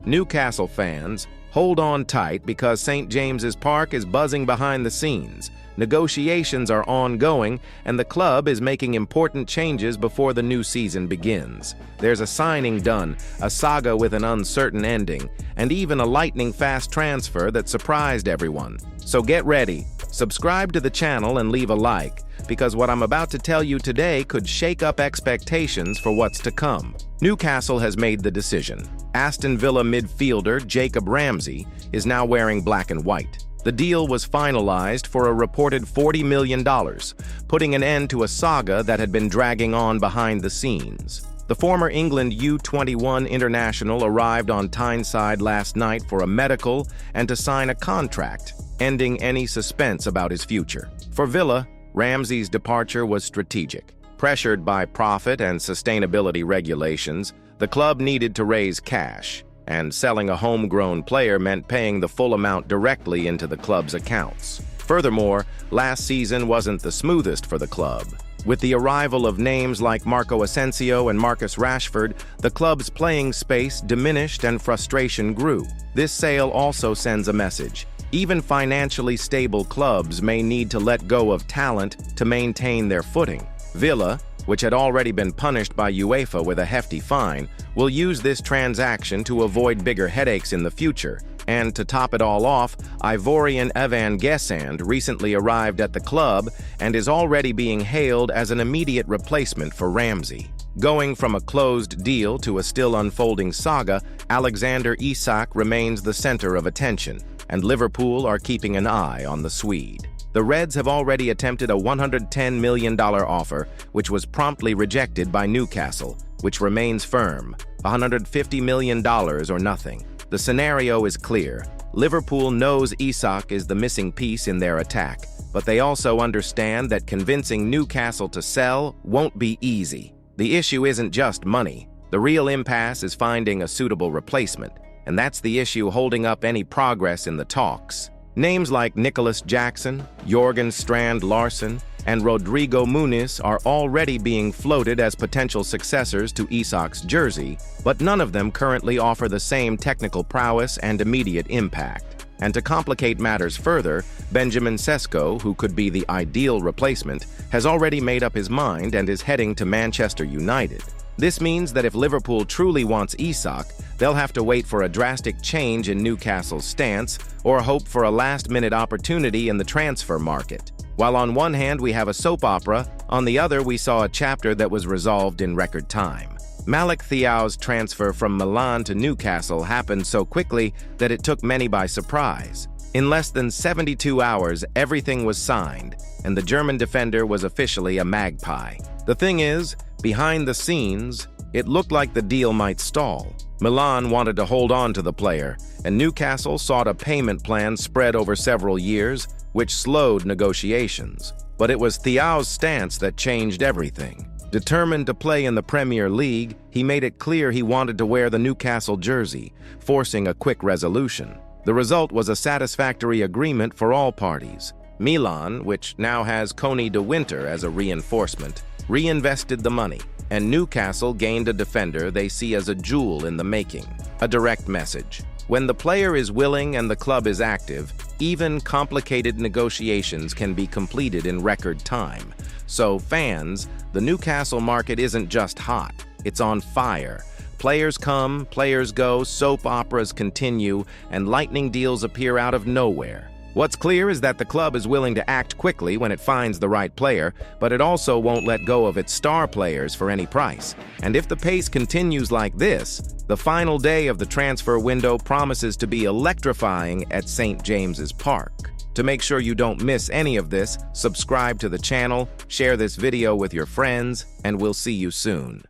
Newcastle fans, hold on tight because St. James's Park is buzzing behind the scenes. Negotiations are ongoing, and the club is making important changes before the new season begins. There's a signing done, a saga with an uncertain ending, and even a lightning-fast transfer that surprised everyone. So get ready, subscribe to the channel and leave a like, because what I'm about to tell you today could shake up expectations for what's to come. Newcastle has made the decision. Aston Villa midfielder Jacob Ramsey is now wearing black and white. The deal was finalized for a reported $40 million, putting an end to a saga that had been dragging on behind the scenes. The former England U21 international arrived on Tyneside last night for a medical and to sign a contract, ending any suspense about his future. For Villa, Ramsey's departure was strategic. Pressured by profit and sustainability regulations, the club needed to raise cash, and selling a homegrown player meant paying the full amount directly into the club's accounts. Furthermore, last season wasn't the smoothest for the club. With the arrival of names like Marco Asensio and Marcus Rashford, the club's playing space diminished and frustration grew. This sale also sends a message. Even financially stable clubs may need to let go of talent to maintain their footing. Villa, which had already been punished by UEFA with a hefty fine, will use this transaction to avoid bigger headaches in the future. And to top it all off, Ivorian Evan Gesand recently arrived at the club and is already being hailed as an immediate replacement for Ramsey. Going from a closed deal to a still unfolding saga, Alexander Isak remains the center of attention, and Liverpool are keeping an eye on the Swede. The Reds have already attempted a $110 million offer, which was promptly rejected by Newcastle, which remains firm, $150 million or nothing. The scenario is clear. Liverpool knows Isak is the missing piece in their attack, but they also understand that convincing Newcastle to sell won't be easy. The issue isn't just money. The real impasse is finding a suitable replacement, and that's the issue holding up any progress in the talks. Names like Nicholas Jackson, Jorgen Strand Larsen, and Rodrigo Muniz are already being floated as potential successors to Isak's jersey, but none of them currently offer the same technical prowess and immediate impact. And to complicate matters further, Benjamin Sesko, who could be the ideal replacement, has already made up his mind and is heading to Manchester United. This means that if Liverpool truly wants Isak, they'll have to wait for a drastic change in Newcastle's stance or hope for a last-minute opportunity in the transfer market. While on one hand we have a soap opera, on the other we saw a chapter that was resolved in record time. Malick Thiaw's transfer from Milan to Newcastle happened so quickly that it took many by surprise. In less than 72 hours, everything was signed, and the German defender was officially a Magpie. The thing is, behind the scenes, it looked like the deal might stall. Milan wanted to hold on to the player, and Newcastle sought a payment plan spread over several years, which slowed negotiations. But it was Thiaw's stance that changed everything. Determined to play in the Premier League, he made it clear he wanted to wear the Newcastle jersey, forcing a quick resolution. The result was a satisfactory agreement for all parties. Milan, which now has Coney de Winter as a reinforcement, reinvested the money, and Newcastle gained a defender they see as a jewel in the making. A direct message. When the player is willing and the club is active, even complicated negotiations can be completed in record time. So fans, the Newcastle market isn't just hot, it's on fire. Players come, players go, soap operas continue, and lightning deals appear out of nowhere. What's clear is that the club is willing to act quickly when it finds the right player, but it also won't let go of its star players for any price. And if the pace continues like this, the final day of the transfer window promises to be electrifying at St. James's Park. To make sure you don't miss any of this, subscribe to the channel, share this video with your friends, and we'll see you soon.